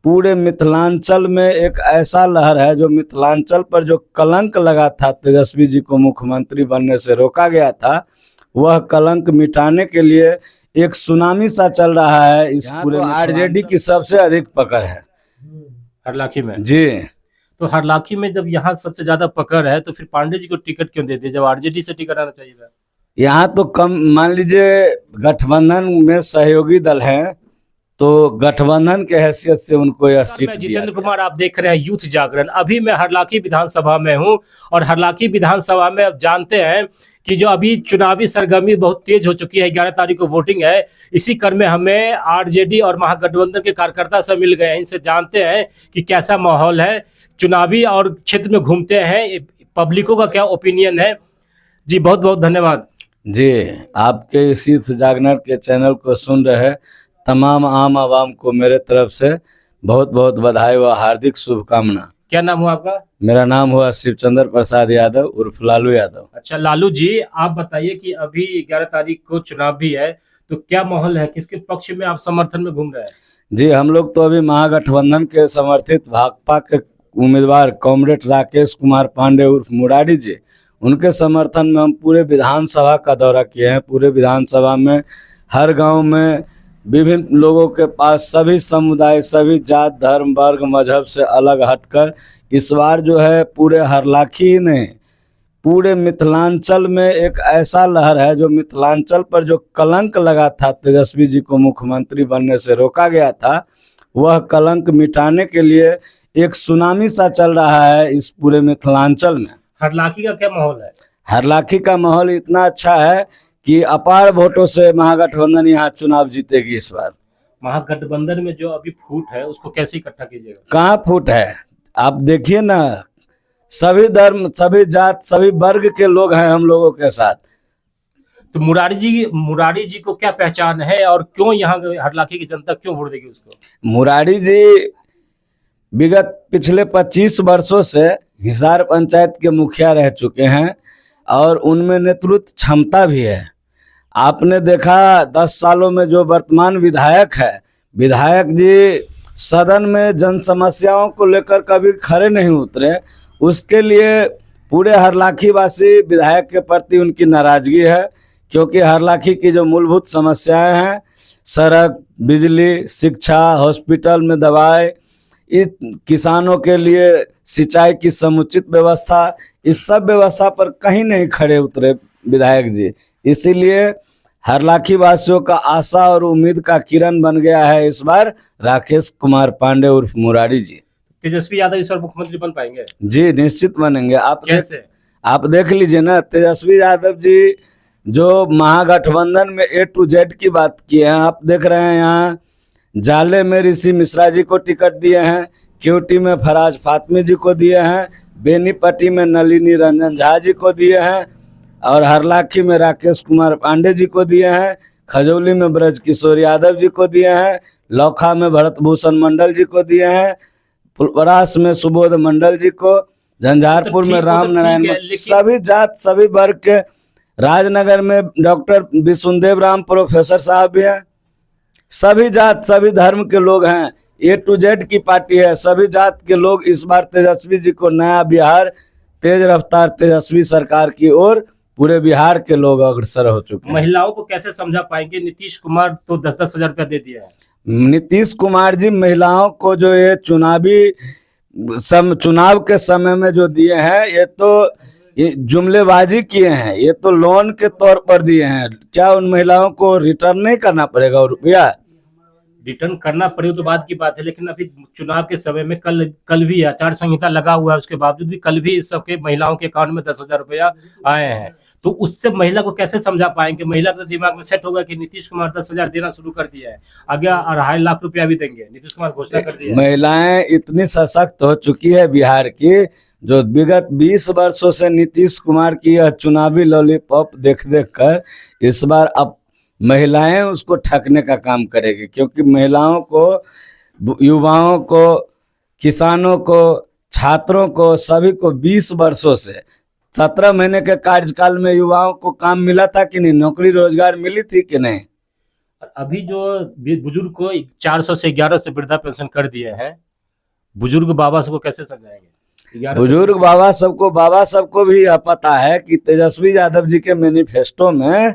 पूरे मिथिलांचल में एक ऐसा लहर है जो मिथिलांचल पर जो कलंक लगा था, तेजस्वी जी को मुख्यमंत्री बनने से रोका गया था, वह कलंक मिटाने के लिए एक सुनामी सा चल रहा है। इस पूरे आरजेडी की सबसे अधिक पकड़ है हरलाखी में जी। तो हरलाखी में जब यहाँ सबसे ज्यादा पकड़ है तो फिर पांडे जी को टिकट क्यों देते, जब आरजेडी से टिकट आना चाहिए था? यहाँ तो कम, मान लीजिए गठबंधन में सहयोगी दल है तो गठबंधन के हैसियत से उनको यह सीट दिया। जितेंद्र कुमार, आप देख रहे हैं यूथ जागरण। अभी मैं हरलाखी विधानसभा में हूं और हरलाखी विधानसभा में अब जानते हैं कि जो अभी चुनावी सरगर्मी बहुत तेज हो चुकी है। 11 तारीख को वोटिंग है। इसी क्रम में हमें आरजेडी और महागठबंधन के कार्यकर्ता सब मिल गए हैं। इनसे जानते हैं कि कैसा माहौल है चुनावी और क्षेत्र में घूमते हैं, पब्लिकों का क्या ओपिनियन है। जी बहुत बहुत धन्यवाद जी। आपके इस यूथ जागरण के चैनल को सुन रहे तमाम आम आवाम को मेरे तरफ से बहुत बहुत बधाई व हार्दिक शुभकामना। क्या नाम हुआ आपका? मेरा नाम हुआ शिवचंद्र प्रसाद यादव उर्फ लालू यादव। अच्छा लालू जी, आप बताइए कि अभी 11 तारीख को चुनाव भी है तो क्या माहौल है, किसके पक्ष में आप समर्थन में घूम रहे हैं? जी, हम लोग तो अभी महागठबंधन के समर्थित भाकपा के उम्मीदवार कॉमरेड राकेश कुमार पांडे उर्फ मुरारी जी, उनके समर्थन में हम पूरे विधानसभा का दौरा किए हैं। पूरे विधानसभा में हर गांव में विभिन्न लोगों के पास सभी समुदाय, सभी जात, धर्म, वर्ग, मजहब से अलग हटकर इस बार जो है पूरे हरलाखी ने, पूरे मिथिलांचल में एक ऐसा लहर है जो मिथिलांचल पर जो कलंक लगा था, तेजस्वी जी को मुख्यमंत्री बनने से रोका गया था, वह कलंक मिटाने के लिए एक सुनामी सा चल रहा है इस पूरे मिथिलांचल में। हरलाखी का क्या माहौल है? हरलाखी का माहौल इतना अच्छा है कि अपार वोटों से महागठबंधन यहाँ चुनाव जीतेगी इस बार। महागठबंधन में जो अभी फूट है उसको कैसे इकट्ठा कीजिएगा? कहाँ फूट है, आप देखिए ना, सभी धर्म, सभी जात, सभी वर्ग के लोग हैं हम लोगों के साथ। तो मुरारी जी को क्या पहचान है और क्यों यहाँ हरलाखी की जनता क्यों वोट देगी उसको? मुरारी जी विगत पिछले 25 वर्षों से हिसार पंचायत के मुखिया रह चुके हैं और उनमें नेतृत्व क्षमता भी है। आपने देखा 10 सालों में जो वर्तमान विधायक है, विधायक जी सदन में जन समस्याओं को लेकर कभी खड़े नहीं उतरे। उसके लिए पूरे हरलाखी वासी विधायक के प्रति उनकी नाराजगी है, क्योंकि हरलाखी की जो मूलभूत समस्याएं हैं, सड़क, बिजली, शिक्षा, हॉस्पिटल में दवाई, इस किसानों के लिए सिंचाई की समुचित व्यवस्था, इस सब व्यवस्था पर कहीं नहीं खड़े उतरे विधायक जी। इसीलिए हरलाखी वासियों का आशा और उम्मीद का किरण बन गया है इस बार राकेश कुमार पांडे उर्फ मुरारी जी। तेजस्वी यादव इस बार मुख्यमंत्री बन पाएंगे? जी निश्चित बनेंगे। आप कैसे? आप देख लीजिए ना, तेजस्वी यादव जी जो महागठबंधन में A to Z की बात की है, आप देख रहे हैं यहाँ जाले में ऋषि मिश्रा जी को टिकट दिए हैं, क्यूटी में फराज फातमी जी को दिए हैं, बेनीपट्टी में नलिनी रंजन झा जी को दिए हैं और हरलाखी में राकेश कुमार पांडे जी को दिए हैं, खजौली में ब्रज किशोर यादव जी को दिए हैं, लौखा में भरत भूषण मंडल जी को दिए हैं, फुलपरास में सुबोध मंडल जी को, झंझारपुर में राम नारायण, सभी जात सभी वर्ग के, राजनगर में डॉक्टर विष्णुदेव राम प्रोफेसर साहब भी हैं। सभी जात सभी धर्म के लोग हैं। A to Z की पार्टी है। सभी जात के लोग इस बार तेजस्वी जी को नया बिहार, तेज रफ्तार तेजस्वी सरकार की ओर पूरे बिहार के लोग अग्रसर हो चुके हैं। महिलाओं को कैसे समझा पाएंगे? नीतीश कुमार तो 10-10 हजार रुपया दे दिया है। नीतीश कुमार जी महिलाओं को जो ये चुनाव के समय में जो दिए हैं, ये जुमलेबाजी किए हैं, ये तो लोन के तौर पर दिए हैं। क्या उन महिलाओं को रिटर्न नहीं करना पड़ेगा रुपया? रिटर्न करना पड़े तो बात की बात है, लेकिन अभी चुनाव के समय में कल भी आचार संहिता लगा हुआ है, उसके बावजूद भी कल भी इस सबके महिलाओं के अकाउंट में 10,000 रुपया आए हैं। तो उससे महिला को कैसे समझा पाएंगे? महिला के दिमाग में सेट होगा कि नीतीश कुमार 10,000 देना शुरू कर दिया है, आगे 2.5 लाख रुपया भी देंगे, नीतीश कुमार घोषणा कर दिया है। महिलाएं इतनी सशक्त हो चुकी है बिहार की, जो विगत 20 वर्षों से नीतीश कुमार की यह चुनावी लॉलीपॉप देख कर इस बार अब महिलाएं उसको ठगने का काम करेगी, क्योंकि महिलाओं को, युवाओं को, किसानों को, छात्रों को, सभी को 20 वर्षों से 17 महीने के कार्यकाल में युवाओं को काम मिला था कि नहीं? नौकरी रोजगार मिली थी कि नहीं? अभी जो बुजुर्ग को 400 से 1100 वृद्धा पेंशन कर दिए हैं, बुजुर्ग बाबा सबको कैसे समझाएंगे? 1100 बुजुर्ग बाबा सबको भी यह पता है कि तेजस्वी यादव जी के मैनिफेस्टो में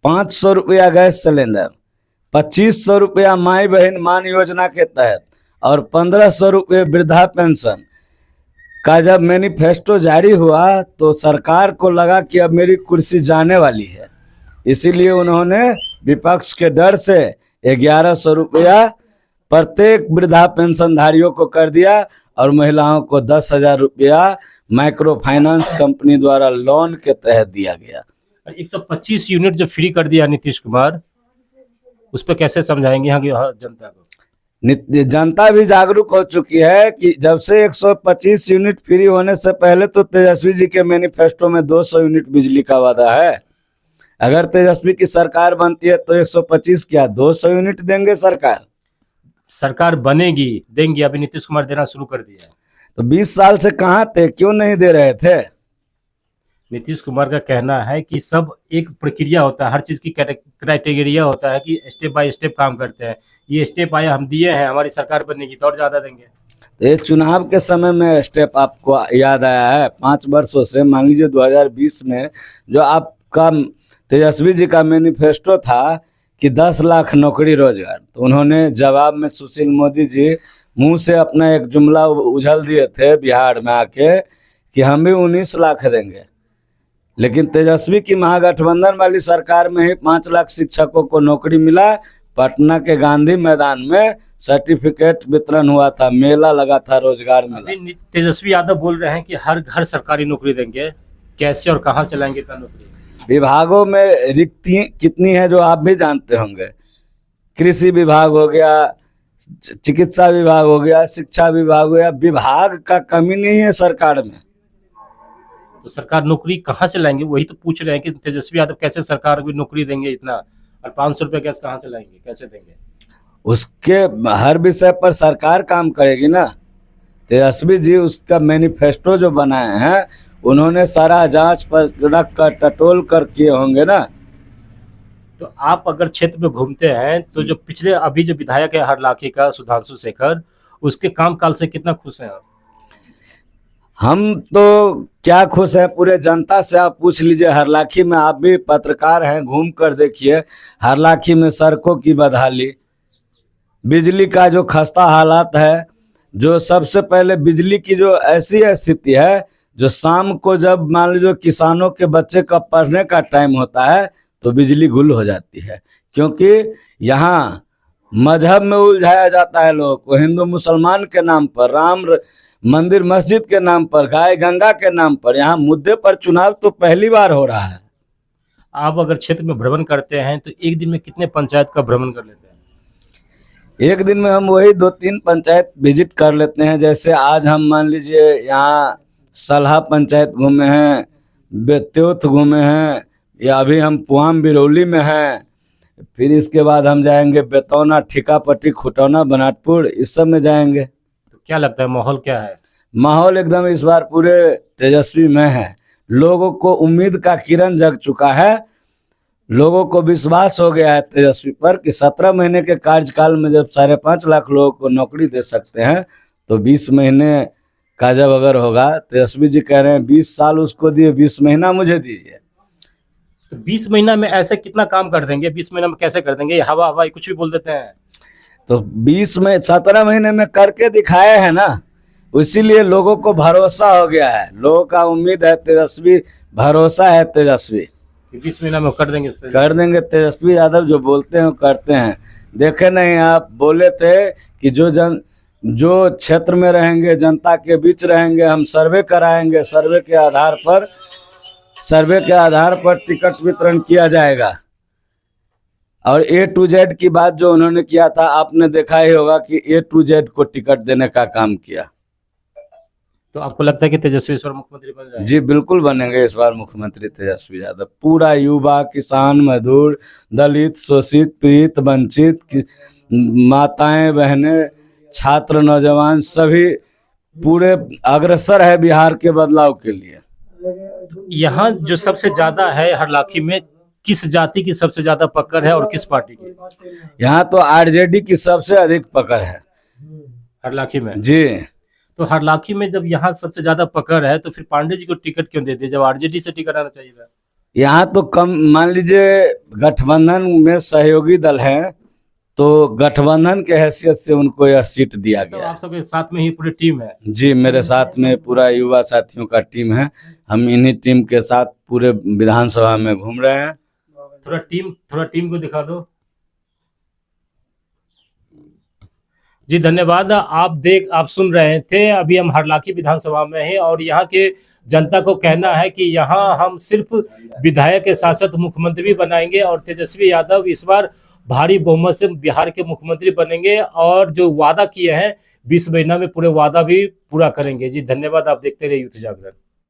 500 रुपया गैस सिलेंडर, 2500 रुपया माई बहन मान योजना के तहत और 1500 रुपये वृद्धा पेंशन का जब मैनिफेस्टो जारी हुआ तो सरकार को लगा कि अब मेरी कुर्सी जाने वाली है, इसीलिए उन्होंने विपक्ष के डर से 1100 रुपया प्रत्येक वृद्धा पेंशनधारियों को कर दिया और महिलाओं को 10,000 रुपया माइक्रो फाइनेंस कंपनी द्वारा लोन के तहत दिया गया। 125 यूनिट जो फ्री कर दिया नीतीश कुमार, उस पर कैसे समझाएंगे यहाँ की जनता को? जनता भी जागरूक हो चुकी है कि जब से 125 यूनिट फ्री होने से पहले तो तेजस्वी जी के मैनिफेस्टो में 200 यूनिट बिजली का वादा है। अगर तेजस्वी की सरकार बनती है तो 125 क्या 200 यूनिट देंगे सरकार बनेगी, देंगी। अभी नीतीश कुमार देना शुरू कर दिया है। तो 20 साल से कहाँ थे, क्यों नहीं दे रहे थे? नीतीश कुमार का कहना है कि सब एक प्रक्रिया होता है, हर चीज की क्राइटेरिया होता है कि स्टेप बाय स्टेप काम करते हैं। ये स्टेप आया, हम दिए हैं, हमारी सरकार बनेगी तो और ज्यादा देंगे। तो ये चुनाव के समय में स्टेप आपको याद आया है? 5 वर्षों से मान लीजिए 2020 में जो आपका तेजस्वी जी का मैनिफेस्टो था कि 10 लाख नौकरी रोजगार, तो उन्होंने जवाब में सुशील मोदी जी मुंह से अपना एक जुमला उछल दिए थे बिहार में आके कि हम भी 19 लाख देंगे। लेकिन तेजस्वी की महागठबंधन वाली सरकार में ही 5 लाख शिक्षकों को नौकरी मिला। पटना के गांधी मैदान में सर्टिफिकेट वितरण हुआ था, मेला लगा था, रोजगार मिला। तेजस्वी यादव बोल रहे हैं कि हर घर सरकारी नौकरी देंगे, कैसे और कहां से लाएंगे इतना नौकरी? विभागों में रिक्ति कितनी है जो आप भी जानते होंगे। कृषि विभाग हो गया, चिकित्सा विभाग हो गया, शिक्षा विभाग हो गया, विभाग का कमी नहीं है सरकार में। तो सरकार नौकरी कहाँ से लाएंगे? वही तो पूछ रहे हैं कि तेजस्वी यादव कैसे सरकार को नौकरी देंगे इतना, और 500 रुपया गैस कहाँ से लाएंगे, कैसे देंगे? उसके हर विषय पर सरकार काम करेगी ना। तेजस्वी जी उसका मैनिफेस्टो जो बनाए हैं उन्होंने सारा जांच पर रख कर टटोल कर किए होंगे ना। तो आप अगर क्षेत्र में घूमते हैं तो जो पिछले अभी जो विधायक है हरलाखी का सुधांशु शेखर, उसके काम काल से कितना खुश हैं आप? हम तो क्या खुश हैं, पूरे जनता से आप पूछ लीजिए। हरलाखी में आप भी पत्रकार हैं, घूम कर देखिए। हरलाखी में सड़कों की बदहाली, बिजली का जो खस्ता हालात है, जो सबसे पहले बिजली की जो ऐसी स्थिति है जो शाम को जब मान लीजिए किसानों के बच्चे का पढ़ने का टाइम होता है तो बिजली गुल हो जाती है, क्योंकि यहाँ मजहब में उलझाया जाता है लोगों को। हिंदू मुसलमान के नाम पर, राम मंदिर मस्जिद के नाम पर, गाय गंगा के नाम पर, यहाँ मुद्दे पर चुनाव तो पहली बार हो रहा है। आप अगर क्षेत्र में भ्रमण करते हैं तो एक दिन में कितने पंचायत का भ्रमण कर लेते हैं? एक दिन में हम वही 2-3 पंचायत विजिट कर लेते हैं। जैसे आज हम मान लीजिए यहाँ सलहा पंचायत घूमे हैं, बेत्योथ घूमे हैं, या अभी हम पुआम बिरौली में हैं। फिर इसके बाद हम जाएंगे बेतौना, ठिकापट्टी, खुटौना, बनाटपुर, इस सब में जाएंगे। तो क्या लगता है माहौल क्या है? माहौल एकदम इस बार पूरे तेजस्वी में है। लोगों को उम्मीद का किरण जग चुका है। लोगों को विश्वास हो गया है तेजस्वी पर कि 17 महीने के कार्यकाल में जब 5.5 लाख लोगों को नौकरी दे सकते हैं तो 20 महीने का जब अगर होगा, तेजस्वी जी कह रहे हैं 20 साल उसको दिए, 20 महीना मुझे दीजिए। तो 20 महीना में ऐसे कितना काम कर देंगे? 20 महीना में कैसे कर देंगे? हवा हवा कुछ भी बोल देते हैं। तो 17 महीने में करके दिखाए हैं ना, इसीलिए लोगों को भरोसा हो गया है। लोगों का उम्मीद है तेजस्वी, भरोसा है तेजस्वी। 20 महीना में कर देंगे तेजस्वी यादव जो बोलते हैं वो करते हैं। देखे नहीं आप, बोले थे कि जो क्षेत्र में रहेंगे, जनता के बीच रहेंगे, हम सर्वे कराएंगे, सर्वे के आधार पर टिकट वितरण किया जाएगा। और A to Z की बात जो उन्होंने किया था, आपने देखा ही होगा कि A to Z को टिकट देने का काम किया। तो आपको लगता है कि तेजस्वी इस बार मुख्यमंत्री बन जाएंगे? जी बिल्कुल बनेंगे इस बार मुख्यमंत्री तेजस्वी यादव। पूरा युवा, किसान, मजदूर, दलित, शोषित, पीड़ित, वंचित, माताएं, बहनें, छात्र, नौजवान सभी पूरे अग्रसर है बिहार के बदलाव के लिए। यहाँ जो सबसे ज्यादा है हरलाखी में किस जाति की सबसे ज्यादा पकड़ है और किस पार्टी की? यहाँ तो आरजेडी की सबसे अधिक पकड़ है हरलाखी में। जी। तो हरलाखी में जब यहाँ सबसे ज्यादा पकड़ है तो फिर पांडे जी को टिकट क्यों देते, जब आरजेडी से टिकट आना चाहिए था? यहाँ तो कम, मान लीजिए गठबंधन में सहयोगी दल है तो गठबंधन के हैसियत से उनको यह सीट दिया सब गया आप सबके साथ में ही पूरी टीम है? जी, मेरे साथ में पूरा युवा साथियों का टीम है। हम इन्हीं टीम के साथ पूरे विधानसभा में घूम रहे हैं। थोड़ा टीम को दिखा दो जी। धन्यवाद। आप सुन रहे थे, अभी हम हरलाखी विधानसभा में हैं और यहाँ के जनता को कहना है कि यहाँ हम सिर्फ विधायक के साथ साथ मुख्यमंत्री भी बनाएंगे और तेजस्वी यादव इस बार भारी बहुमत से बिहार के मुख्यमंत्री बनेंगे और जो वादा किए हैं 20 महीना में पूरे वादा भी पूरा करेंगे जी। धन्यवाद। आप देखते रहिए यूथ जागरण।